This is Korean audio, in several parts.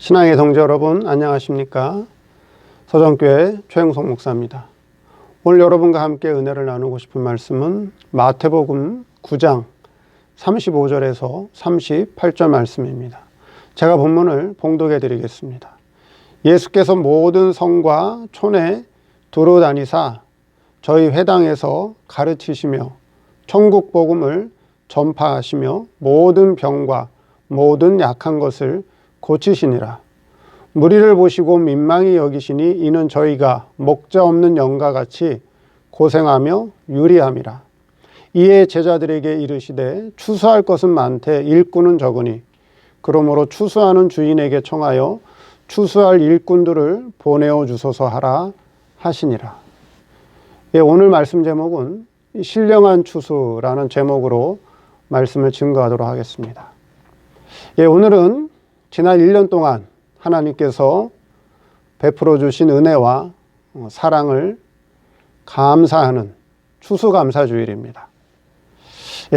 신앙의 동지 여러분, 안녕하십니까? 서정교회 최영석 목사입니다. 오늘 여러분과 함께 은혜를 나누고 싶은 말씀은 마태복음 9장 35절에서 38절 말씀입니다. 제가 본문을 봉독해 드리겠습니다. 예수께서 모든 성과 촌에 두루 다니사 저희 회당에서 가르치시며 천국 복음을 전파하시며 모든 병과 모든 약한 것을 고치시니라. 무리를 보시고 민망히 여기시니 이는 저희가 목자 없는 양과 같이 고생하며 유리함이라. 이에 제자들에게 이르시되 추수할 것은 많되 일꾼은 적으니 그러므로 추수하는 주인에게 청하여 추수할 일꾼들을 보내어 주소서 하라 하시니라. 오늘 말씀 제목은 신령한 추수라는 제목으로 말씀을 증거하도록 하겠습니다. 오늘은 지난 1년 동안 하나님께서 베풀어 주신 은혜와 사랑을 감사하는 추수감사주일입니다.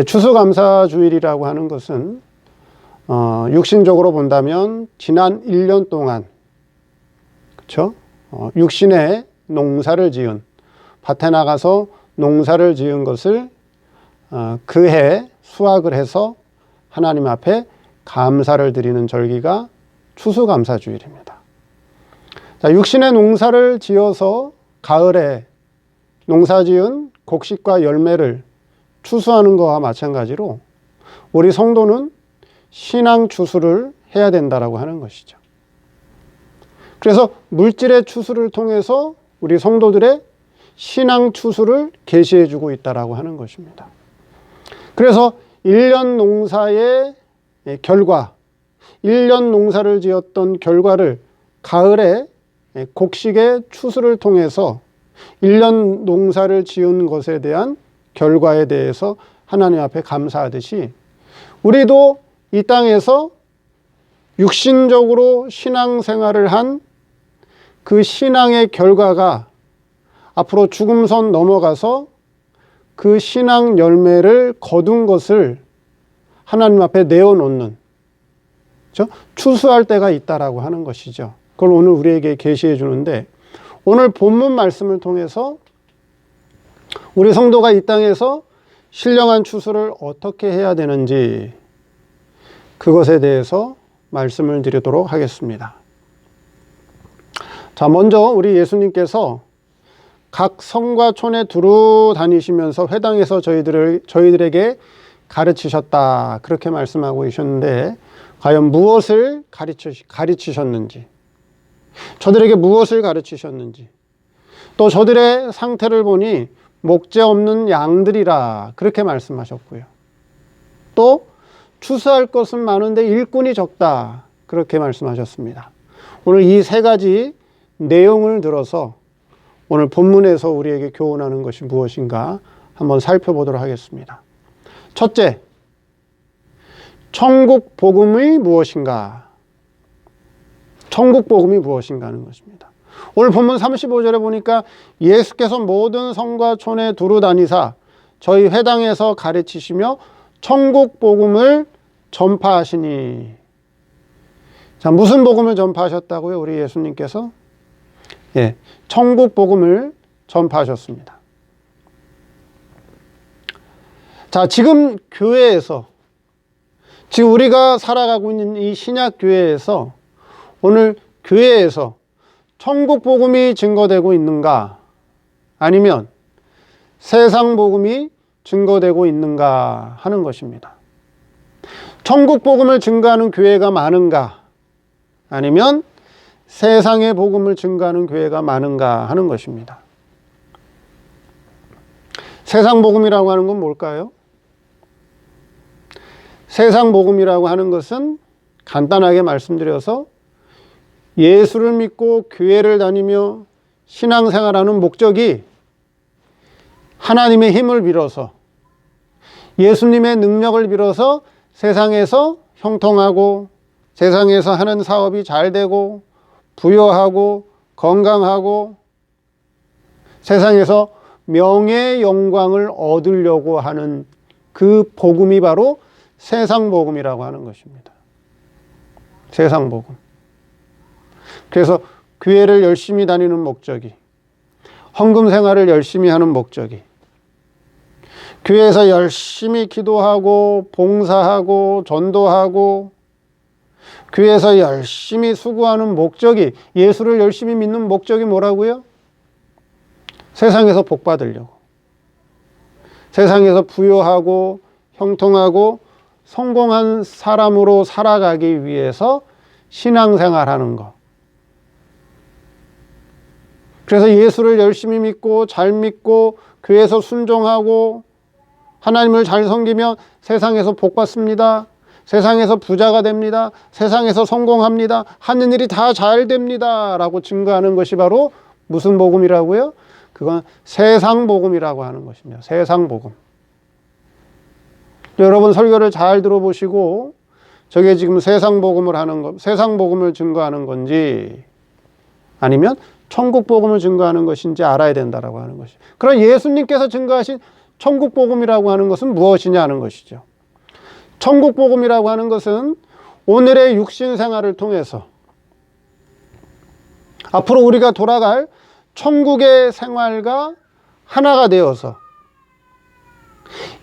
추수감사주일이라고 하는 것은 육신적으로 본다면 지난 1년 동안 그렇죠? 육신의 농사를 지은 밭에 나가서 농사를 지은 것을 그해 수확을 해서 하나님 앞에 감사를 드리는 절기가 추수감사주일입니다. 육신의 농사를 지어서 가을에 농사지은 곡식과 열매를 추수하는 것과 마찬가지로 우리 성도는 신앙 추수를 해야 된다라고 하는 것이죠. 그래서 물질의 추수를 통해서 우리 성도들의 신앙 추수를 계시해 주고 있다라고 하는 것입니다. 그래서 1년 농사의 결과, 1년 농사를 지었던 결과를 가을에 곡식의 추수를 통해서 1년 농사를 지은 것에 대한 결과에 대해서 하나님 앞에 감사하듯이 우리도 이 땅에서 육신적으로 신앙생활을 한 그 신앙의 결과가 앞으로 죽음선 넘어가서 그 신앙 열매를 거둔 것을 하나님 앞에 내어놓는, 그렇죠? 추수할 때가 있다라고 하는 것이죠. 그걸 오늘 우리에게 계시해 주는데, 오늘 본문 말씀을 통해서 우리 성도가 이 땅에서 신령한 추수를 어떻게 해야 되는지 그것에 대해서 말씀을 드리도록 하겠습니다. 자, 먼저 우리 예수님께서 각 성과 촌에 두루 다니시면서 회당에서 저희들에게 가르치셨다, 그렇게 말씀하고 계셨는데, 과연 무엇을 가르치셨는지, 저들에게 무엇을 가르치셨는지, 또 저들의 상태를 보니 목재 없는 양들이라 그렇게 말씀하셨고요. 또 추수할 것은 많은데 일꾼이 적다, 그렇게 말씀하셨습니다. 오늘 이 세 가지 내용을 들어서 오늘 본문에서 우리에게 교훈하는 것이 무엇인가 한번 살펴보도록 하겠습니다. 첫째, 천국 복음이 무엇인가? 천국 복음이 무엇인가 하는 것입니다. 오늘 본문 35절에 보니까 예수께서 모든 성과 촌에 두루 다니사 저희 회당에서 가르치시며 천국 복음을 전파하시니. 자, 무슨 복음을 전파하셨다고요? 우리 예수님께서? 천국 복음을 전파하셨습니다. 자, 지금 교회에서, 지금 우리가 살아가고 있는 이 신약 교회에서, 오늘 교회에서 천국 복음이 증거되고 있는가? 아니면 세상 복음이 증거되고 있는가 하는 것입니다. 천국 복음을 증거하는 교회가 많은가? 아니면 세상의 복음을 증거하는 교회가 많은가 하는 것입니다. 세상 복음이라고 하는 건 뭘까요? 세상 복음이라고 하는 것은 간단하게 말씀드려서 예수를 믿고 교회를 다니며 신앙생활하는 목적이 하나님의 힘을 빌어서, 예수님의 능력을 빌어서 세상에서 형통하고 세상에서 하는 사업이 잘 되고 부여하고 건강하고 세상에서 명예 영광을 얻으려고 하는 그 복음이 바로 세상 복음이라고 하는 것입니다. 세상 복음. 그래서 교회를 열심히 다니는 목적이, 헌금 생활을 열심히 하는 목적이, 교회에서 열심히 기도하고 봉사하고 전도하고 교회에서 열심히 수고하는 목적이, 예수를 열심히 믿는 목적이 뭐라고요? 세상에서 복 받으려고, 세상에서 부유하고 형통하고 성공한 사람으로 살아가기 위해서 신앙생활하는 것. 그래서 예수를 열심히 믿고 잘 믿고 교회에서 순종하고 하나님을 잘 섬기면 세상에서 복 받습니다. 세상에서 부자가 됩니다. 세상에서 성공합니다. 하는 일이 다 잘 됩니다. 라고 증거하는 것이 바로 무슨 복음이라고요? 그건 세상 복음이라고 하는 것입니다. 세상 복음. 여러분 설교를 잘 들어보시고 저게 지금 세상 복음을 하는 것, 세상 복음을 증거하는 건지 아니면 천국 복음을 증거하는 것인지 알아야 된다라고 하는 것이죠. 그럼 예수님께서 증거하신 천국 복음이라고 하는 것은 무엇이냐 하는 것이죠. 천국 복음이라고 하는 것은 오늘의 육신 생활을 통해서 앞으로 우리가 돌아갈 천국의 생활과 하나가 되어서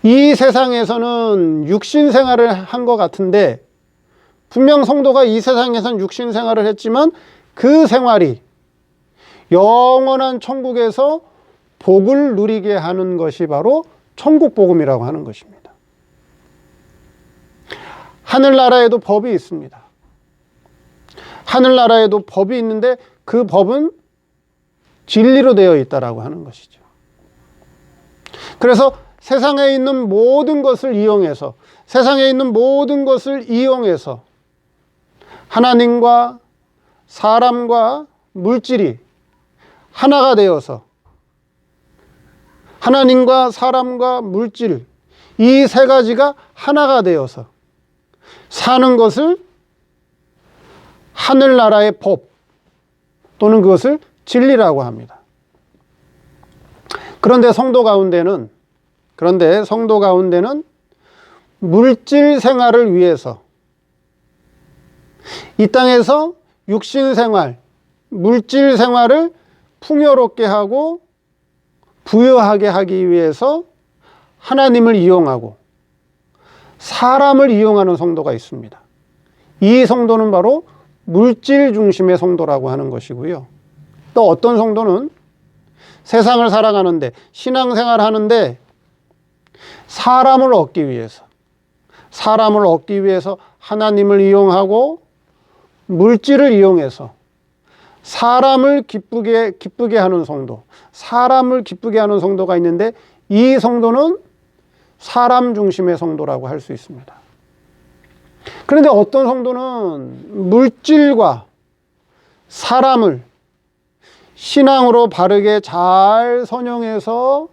이 세상에서는 육신 생활을 한 것 같은데 분명 성도가 이 세상에선 육신 생활을 했지만 그 생활이 영원한 천국에서 복을 누리게 하는 것이 바로 천국 복음이라고 하는 것입니다. 하늘나라에도 법이 있습니다. 하늘나라에도 법이 있는데 그 법은 진리로 되어 있다라고 하는 것이죠. 그래서 세상에 있는 모든 것을 이용해서, 세상에 있는 모든 것을 이용해서 하나님과 사람과 물질이 하나가 되어서, 하나님과 사람과 물질, 이 세 가지가 하나가 되어서 사는 것을 하늘나라의 법 또는 그것을 진리라고 합니다. 그런데 성도 가운데는 물질 생활을 위해서 이 땅에서 육신 생활, 물질 생활을 풍요롭게 하고 부유하게 하기 위해서 하나님을 이용하고 사람을 이용하는 성도가 있습니다. 이 성도는 바로 물질 중심의 성도라고 하는 것이고요. 또 어떤 성도는 세상을 살아가는데, 신앙생활 하는데 사람을 얻기 위해서 하나님을 이용하고 물질을 이용해서 사람을 기쁘게 하는 성도, 사람을 기쁘게 하는 성도가 있는데 이 성도는 사람 중심의 성도라고 할 수 있습니다. 그런데 어떤 성도는 물질과 사람을 신앙으로 바르게 잘 선용해서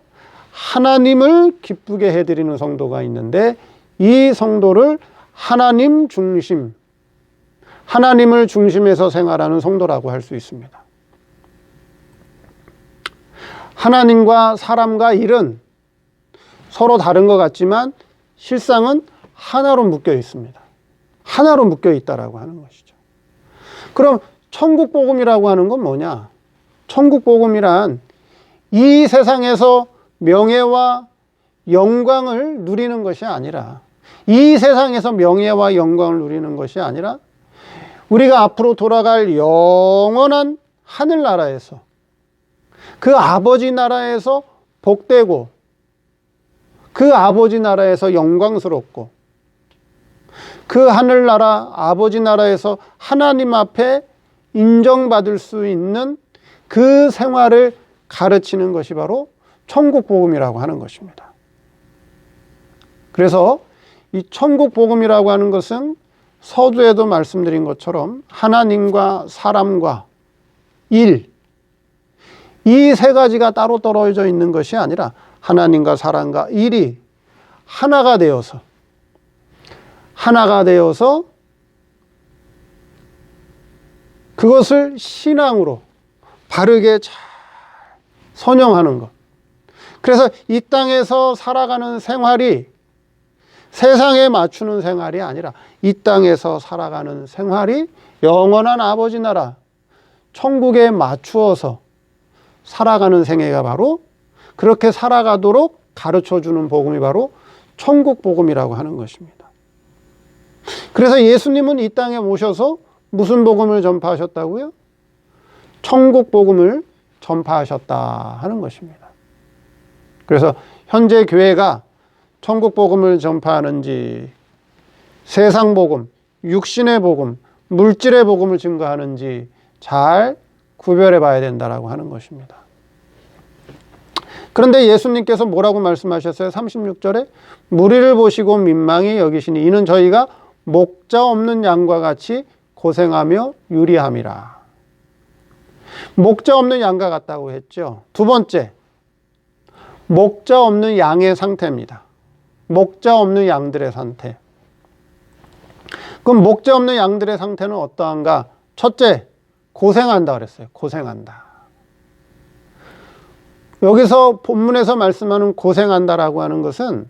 하나님을 기쁘게 해드리는 성도가 있는데 이 성도를 하나님 중심, 하나님을 중심에서 생활하는 성도라고 할 수 있습니다. 하나님과 사람과 일은 서로 다른 것 같지만 실상은 하나로 묶여 있습니다. 하나로 묶여 있다라고 하는 것이죠. 그럼 천국 복음이라고 하는 건 뭐냐? 천국 복음이란 이 세상에서 명예와 영광을 누리는 것이 아니라, 이 세상에서 명예와 영광을 누리는 것이 아니라 우리가 앞으로 돌아갈 영원한 하늘나라에서, 그 아버지 나라에서 복되고 그 아버지 나라에서 영광스럽고 그 하늘나라 아버지 나라에서 하나님 앞에 인정받을 수 있는 그 생활을 가르치는 것이 바로 천국 복음이라고 하는 것입니다. 그래서 이 천국 복음이라고 하는 것은 서두에도 말씀드린 것처럼 하나님과 사람과 일, 이 세 가지가 따로 떨어져 있는 것이 아니라 하나님과 사람과 일이 하나가 되어서 그것을 신앙으로 바르게 잘 선용하는 것. 그래서 이 땅에서 살아가는 생활이 세상에 맞추는 생활이 아니라 이 땅에서 살아가는 생활이 영원한 아버지 나라, 천국에 맞추어서 살아가는 생애가 바로 그렇게 살아가도록 가르쳐주는 복음이 바로 천국 복음이라고 하는 것입니다. 그래서 예수님은 이 땅에 오셔서 무슨 복음을 전파하셨다고요? 천국 복음을 전파하셨다 하는 것입니다. 그래서 현재 교회가 천국 복음을 전파하는지 세상 복음, 육신의 복음, 물질의 복음을 증거하는지 잘 구별해 봐야 된다라고 하는 것입니다. 그런데 예수님께서 뭐라고 말씀하셨어요? 36절에 무리를 보시고 민망히 여기시니 이는 저희가 목자 없는 양과 같이 고생하며 유리함이라. 목자 없는 양과 같다고 했죠. 두 번째, 목자 없는 양의 상태입니다. 목자 없는 양들의 상태. 그럼 목자 없는 양들의 상태는 어떠한가? 첫째, 고생한다 그랬어요. 고생한다. 여기서 본문에서 말씀하는 고생한다라고 하는 것은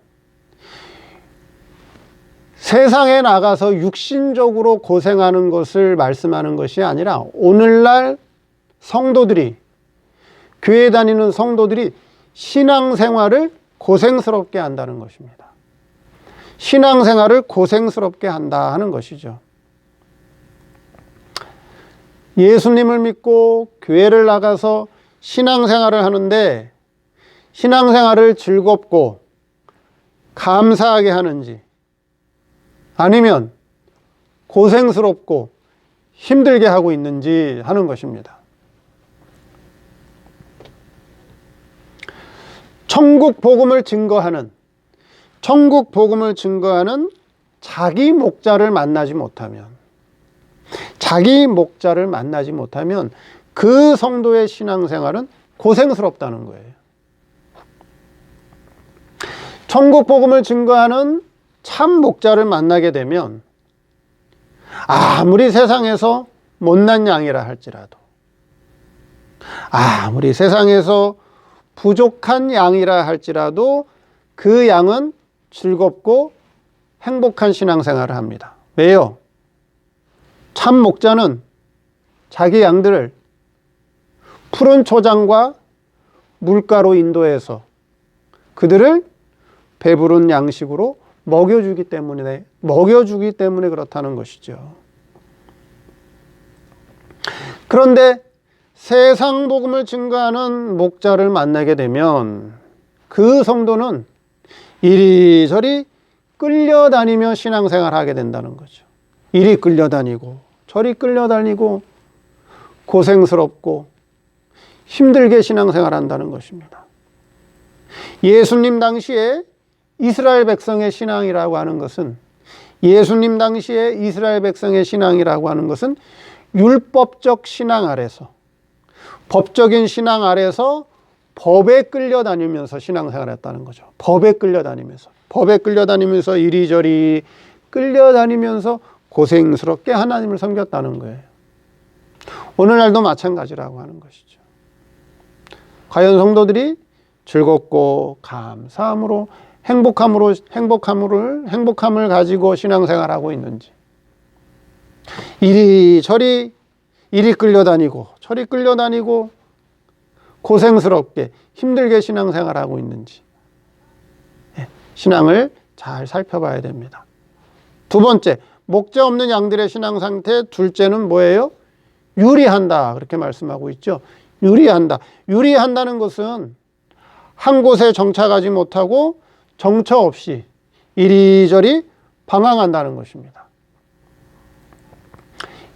세상에 나가서 육신적으로 고생하는 것을 말씀하는 것이 아니라 오늘날 성도들이, 교회 다니는 성도들이 신앙생활을 고생스럽게 한다는 것입니다. 신앙생활을 고생스럽게 한다 하는 것이죠. 예수님을 믿고 교회를 나가서 신앙생활을 하는데 신앙생활을 즐겁고 감사하게 하는지 아니면 고생스럽고 힘들게 하고 있는지 하는 것입니다. 천국 복음을 증거하는 자기 목자를 만나지 못하면 그 성도의 신앙생활은 고생스럽다는 거예요. 천국 복음을 증거하는 참 목자를 만나게 되면 아무리 세상에서 못난 양이라 할지라도 아무리 세상에서 부족한 양이라 할지라도 그 양은 즐겁고 행복한 신앙생활을 합니다. 왜요? 참 목자는 자기 양들을 푸른 초장과 물가로 인도해서 그들을 배부른 양식으로 먹여주기 때문에 그렇다는 것이죠. 그런데 세상 복음을 증거하는 목자를 만나게 되면 그 성도는 이리저리 끌려다니며 신앙생활하게 된다는 거죠. 이리 끌려다니고 저리 끌려다니고 고생스럽고 힘들게 신앙생활한다는 것입니다. 예수님 당시에 이스라엘 백성의 신앙이라고 하는 것은 율법적 신앙 아래서 법적인 신앙 아래서 법에 끌려다니면서 신앙생활했다는 거죠. 법에 끌려다니면서 이리저리 끌려다니면서 고생스럽게 하나님을 섬겼다는 거예요. 오늘날도 마찬가지라고 하는 것이죠. 과연 성도들이 즐겁고 감사함으로 행복함을 가지고 신앙생활하고 있는지, 이리 끌려다니고 저리 끌려다니고 고생스럽게 힘들게 신앙생활하고 있는지 신앙을 잘 살펴봐야 됩니다. 두 번째, 목자 없는 양들의 신앙 상태. 둘째는 뭐예요? 유리한다, 그렇게 말씀하고 있죠. 유리한다는 것은 한 곳에 정착하지 못하고 정처 없이 이리저리 방황한다는 것입니다.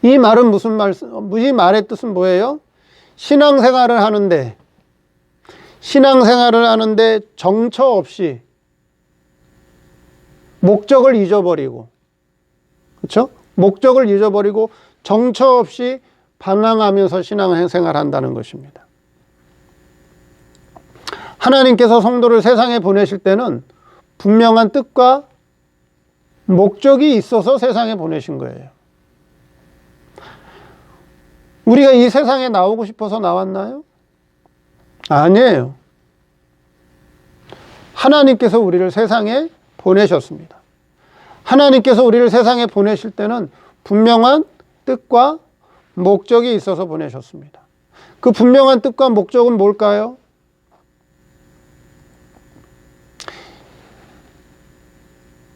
이 말의 뜻은 뭐예요? 신앙생활을 하는데 정처 없이 목적을 잊어버리고, 그렇죠? 목적을 잊어버리고 정처 없이 방황하면서 신앙생활을 한다는 것입니다. 하나님께서 성도를 세상에 보내실 때는 분명한 뜻과 목적이 있어서 세상에 보내신 거예요. 우리가 이 세상에 나오고 싶어서 나왔나요? 아니에요. 하나님께서 우리를 세상에 보내셨습니다. 하나님께서 우리를 세상에 보내실 때는 분명한 뜻과 목적이 있어서 보내셨습니다. 그 분명한 뜻과 목적은 뭘까요?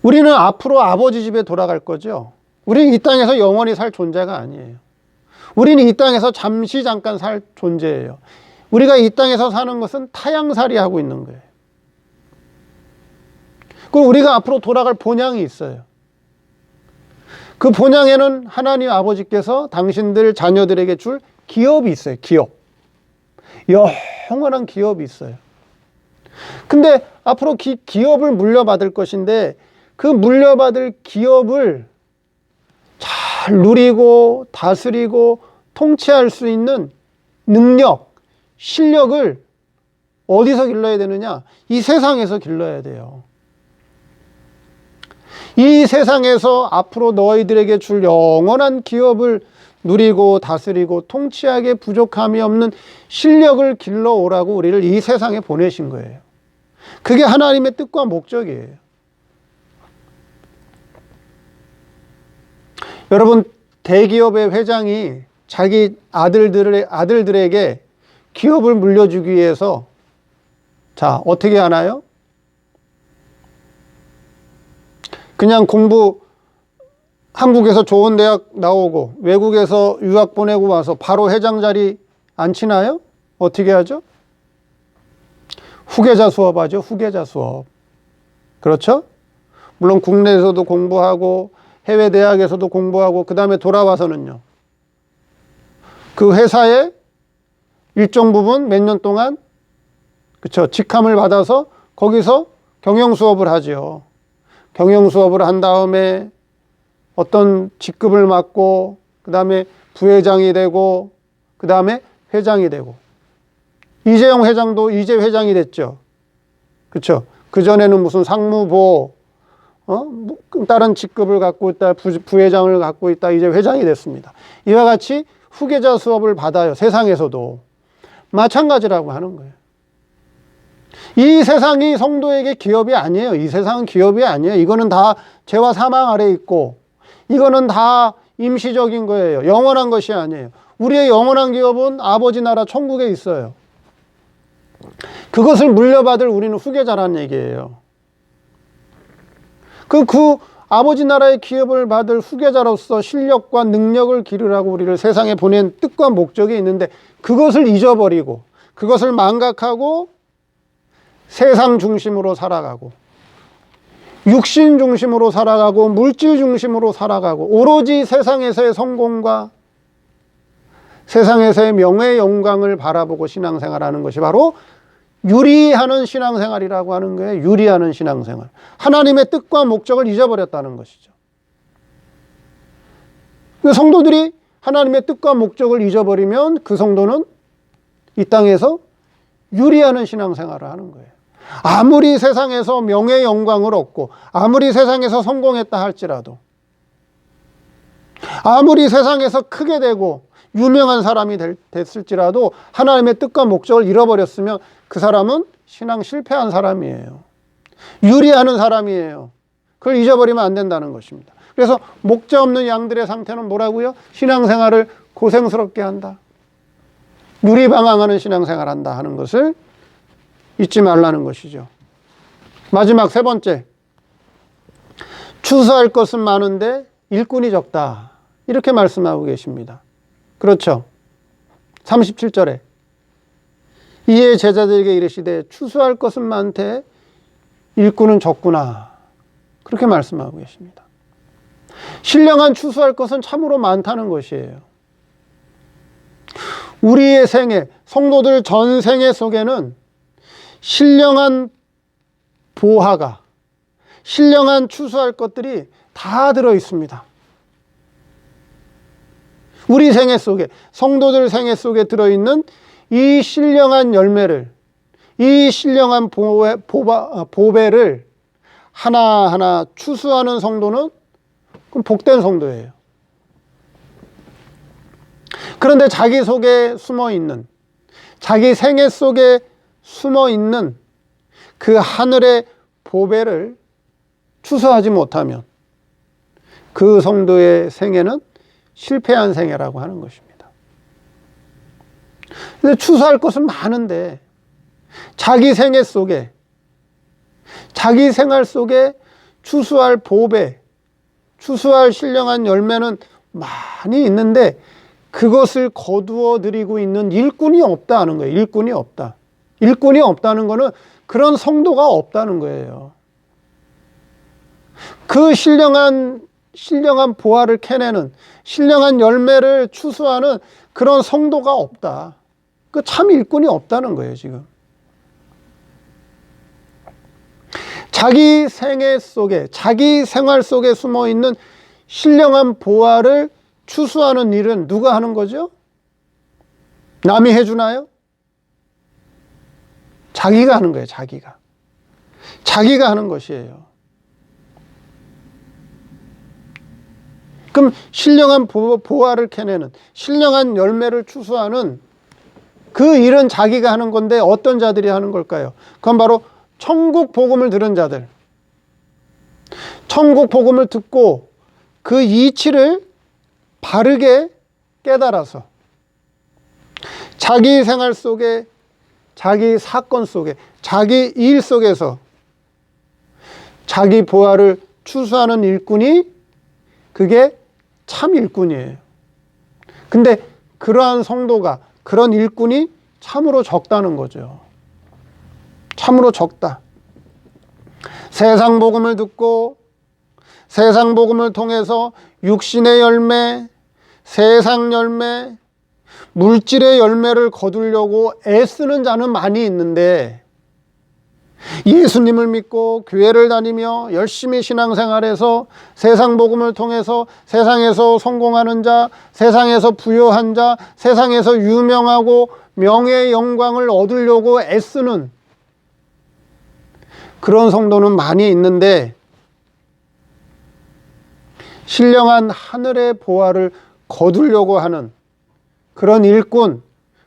우리는 앞으로 아버지 집에 돌아갈 거죠. 우리는 이 땅에서 영원히 살 존재가 아니에요. 우리는 이 땅에서 잠깐 살 존재예요. 우리가 이 땅에서 사는 것은 타향살이 하고 있는 거예요. 그리고 우리가 앞으로 돌아갈 본향이 있어요. 그 본향에는 하나님 아버지께서 당신들 자녀들에게 줄 기업이 있어요. 기업. 영원한 기업이 있어요. 근데 앞으로 기업을 물려받을 것인데 그 물려받을 기업을 잘 누리고 다스리고 통치할 수 있는 능력, 실력을 어디서 길러야 되느냐? 이 세상에서 길러야 돼요. 이 세상에서 앞으로 너희들에게 줄 영원한 기업을 누리고 다스리고 통치하기에 부족함이 없는 실력을 길러오라고 우리를 이 세상에 보내신 거예요. 그게 하나님의 뜻과 목적이에요. 여러분, 대기업의 회장이 자기 아들들에게 기업을 물려주기 위해서 자, 어떻게 하나요? 그냥 한국에서 좋은 대학 나오고 외국에서 유학 보내고 와서 바로 회장 자리 앉히나요? 어떻게 하죠? 후계자 수업하죠. 후계자 수업. 그렇죠? 물론 국내에서도 공부하고 해외 대학에서도 공부하고 그 다음에 돌아와서는요. 그 회사에 일정 부분 몇 년 동안 그렇죠. 직함을 받아서 거기서 경영 수업을 하죠. 경영 수업을 한 다음에 어떤 직급을 맡고 그 다음에 부회장이 되고 그 다음에 회장이 되고 이재용 회장도 이제 회장이 됐죠. 그렇죠. 그전에는 무슨 상무보 다른 직급을 갖고 있다 부회장을 갖고 있다 이제 회장이 됐습니다. 이와 같이 후계자 수업을 받아요. 세상에서도 마찬가지라고 하는 거예요. 이 세상이 성도에게 기업이 아니에요. 이 세상은 기업이 아니에요. 이거는 다 죄와 사망 아래 있고 이거는 다 임시적인 거예요. 영원한 것이 아니에요. 우리의 영원한 기업은 아버지 나라 천국에 있어요. 그것을 물려받을 우리는 후계자라는 얘기예요. 그 아버지 나라의 기업을 받을 후계자로서 실력과 능력을 기르라고 우리를 세상에 보낸 뜻과 목적이 있는데 그것을 잊어버리고 그것을 망각하고 세상 중심으로 살아가고 육신 중심으로 살아가고 물질 중심으로 살아가고 오로지 세상에서의 성공과 세상에서의 명예 영광을 바라보고 신앙생활하는 것이 바로 유리하는 신앙생활이라고 하는 거예요. 유리하는 신앙생활. 하나님의 뜻과 목적을 잊어버렸다는 것이죠. 성도들이 하나님의 뜻과 목적을 잊어버리면 그 성도는 이 땅에서 유리하는 신앙생활을 하는 거예요. 아무리 세상에서 명예 영광을 얻고 아무리 세상에서 성공했다 할지라도 아무리 세상에서 크게 되고 유명한 사람이 됐을지라도 하나님의 뜻과 목적을 잃어버렸으면 그 사람은 신앙 실패한 사람이에요. 유리하는 사람이에요. 그걸 잊어버리면 안 된다는 것입니다. 그래서 목자 없는 양들의 상태는 뭐라고요? 신앙생활을 고생스럽게 한다. 유리방황하는 신앙생활을 한다 하는 것을 잊지 말라는 것이죠. 마지막 세 번째, 추수할 것은 많은데 일꾼이 적다. 이렇게 말씀하고 계십니다. 그렇죠. 37절에 이에 제자들에게 이르시되 추수할 것은 많되 일꾼은 적구나. 그렇게 말씀하고 계십니다. 신령한 추수할 것은 참으로 많다는 것이에요. 우리의 생애, 성도들 전 생애 속에는 신령한 보화가, 신령한 추수할 것들이 다 들어 있습니다. 우리 생애 속에, 성도들 생애 속에 들어있는 이 신령한 열매를, 이 신령한 보배를 하나하나 추수하는 성도는 그럼 복된 성도예요. 그런데 자기 속에 숨어 있는, 자기 생애 속에 숨어 있는 그 하늘의 보배를 추수하지 못하면 그 성도의 생애는 실패한 생애라고 하는 것입니다. 근데 추수할 것은 많은데 자기 생애 속에, 자기 생활 속에 추수할 보배, 추수할 신령한 열매는 많이 있는데 그것을 거두어 들이고 있는 일꾼이 없다는 거예요. 일꾼이 없다. 일꾼이 없다는 거는 그런 성도가 없다는 거예요. 그 신령한 보화를 캐내는, 신령한 열매를 추수하는 그런 성도가 없다. 그 참 일꾼이 없다는 거예요, 지금. 자기 생애 속에, 자기 생활 속에 숨어 있는 신령한 보화를 추수하는 일은 누가 하는 거죠? 남이 해주나요? 자기가 하는 거예요, 자기가. 자기가 하는 것이에요. 그럼 신령한 보화를 캐내는, 신령한 열매를 추수하는 그 일은 자기가 하는 건데 어떤 자들이 하는 걸까요? 그건 바로 천국 복음을 들은 자들. 천국 복음을 듣고 그 이치를 바르게 깨달아서 자기 생활 속에, 자기 사건 속에, 자기 일 속에서 자기 보화를 추수하는 일꾼이, 그게 참 일꾼이에요. 근데 그러한 성도가, 그런 일꾼이 참으로 적다는 거죠. 참으로 적다. 세상 복음을 듣고 세상 복음을 통해서 육신의 열매, 세상 열매, 물질의 열매를 거두려고 애쓰는 자는 많이 있는데, 예수님을 믿고 교회를 다니며 열심히 신앙생활해서 세상 복음을 통해서 세상에서 성공하는 자, 세상에서 부유한 자, 세상에서 유명하고 명예의 영광을 얻으려고 애쓰는 그런 성도는 많이 있는데, 신령한 하늘의 보화를 거두려고 하는 그런 일꾼,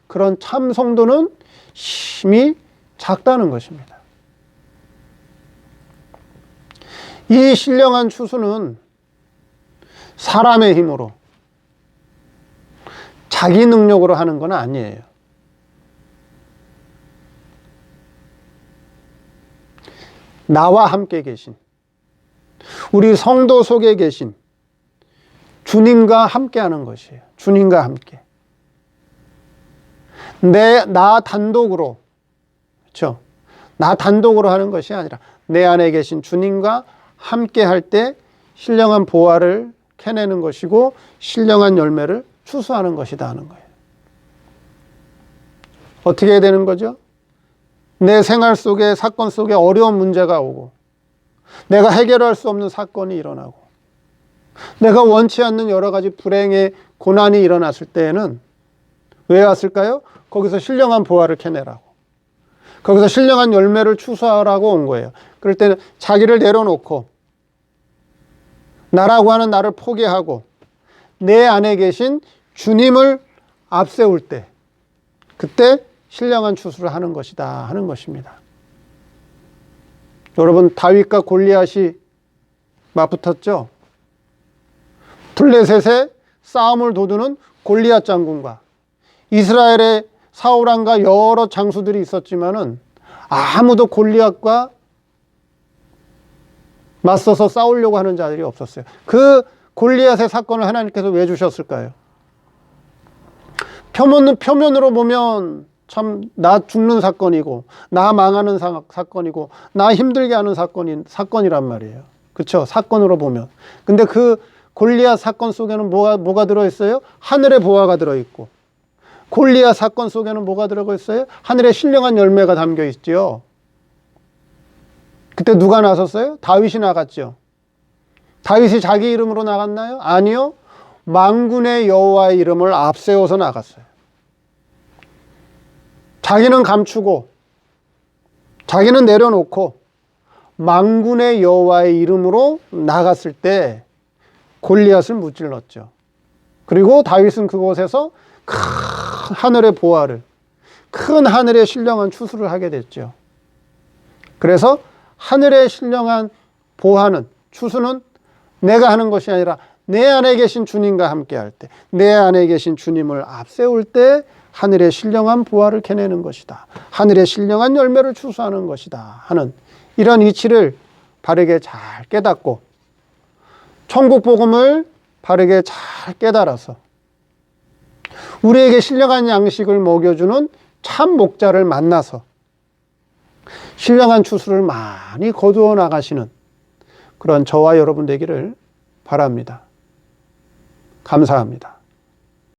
그런 참 성도는 힘이 작다는 것입니다. 이 신령한 추수는 사람의 힘으로, 자기 능력으로 하는 건 아니에요. 나와 함께 계신, 우리 성도 속에 계신 주님과 함께 하는 것이에요. 주님과 함께. 나 단독으로, 그렇죠? 나 단독으로 하는 것이 아니라 내 안에 계신 주님과 함께 할 때 신령한 보화를 캐내는 것이고 신령한 열매를 추수하는 것이다 하는 거예요. 어떻게 해야 되는 거죠? 내 생활 속에, 사건 속에 어려운 문제가 오고 내가 해결할 수 없는 사건이 일어나고 내가 원치 않는 여러 가지 불행의 고난이 일어났을 때에는 왜 왔을까요? 거기서 신령한 보화를 캐내라고, 거기서 신령한 열매를 추수하라고 온 거예요. 그럴 때는 자기를 내려놓고 나라고 하는 나를 포기하고 내 안에 계신 주님을 앞세울 때, 그때 신령한 추수를 하는 것이다 하는 것입니다. 여러분, 다윗과 골리앗이 맞붙었죠? 블레셋의 싸움을 도두는 골리앗 장군과 이스라엘의 사울왕과 여러 장수들이 있었지만은 아무도 골리앗과 맞서서 싸우려고 하는 자들이 없었어요. 그 골리앗의 사건을 하나님께서 왜 주셨을까요? 표면으로 보면 참 나 죽는 사건이고 나 망하는 사건이고 나 힘들게 하는 사건이란 말이에요. 그렇죠? 사건으로 보면. 근데 그 골리앗 사건 속에는 뭐가 들어있어요? 하늘의 보화가 들어있고, 골리앗 사건 속에는 뭐가 들어가 있어요? 하늘의 신령한 열매가 담겨 있지요. 그때 누가 나섰어요? 다윗이 나갔죠. 다윗이 자기 이름으로 나갔나요? 아니요. 만군의 여호와의 이름을 앞세워서 나갔어요. 자기는 감추고 자기는 내려놓고 만군의 여호와의 이름으로 나갔을 때 골리앗을 무찔렀죠. 그리고 다윗은 그곳에서 큰 하늘의 보화를, 큰 하늘의 신령한 추수를 하게 됐죠. 그래서 하늘의 신령한 보화는, 추수는 내가 하는 것이 아니라 내 안에 계신 주님과 함께 할 때, 내 안에 계신 주님을 앞세울 때 하늘의 신령한 부활을 캐내는 것이다. 하늘의 신령한 열매를 추수하는 것이다 하는 이런 이치를 바르게 잘 깨닫고 천국 복음을 바르게 잘 깨달아서 우리에게 신령한 양식을 먹여주는 참 목자를 만나서 신령한 추수를 많이 거두어 나가시는 그런 저와 여러분 되기를 바랍니다. 감사합니다.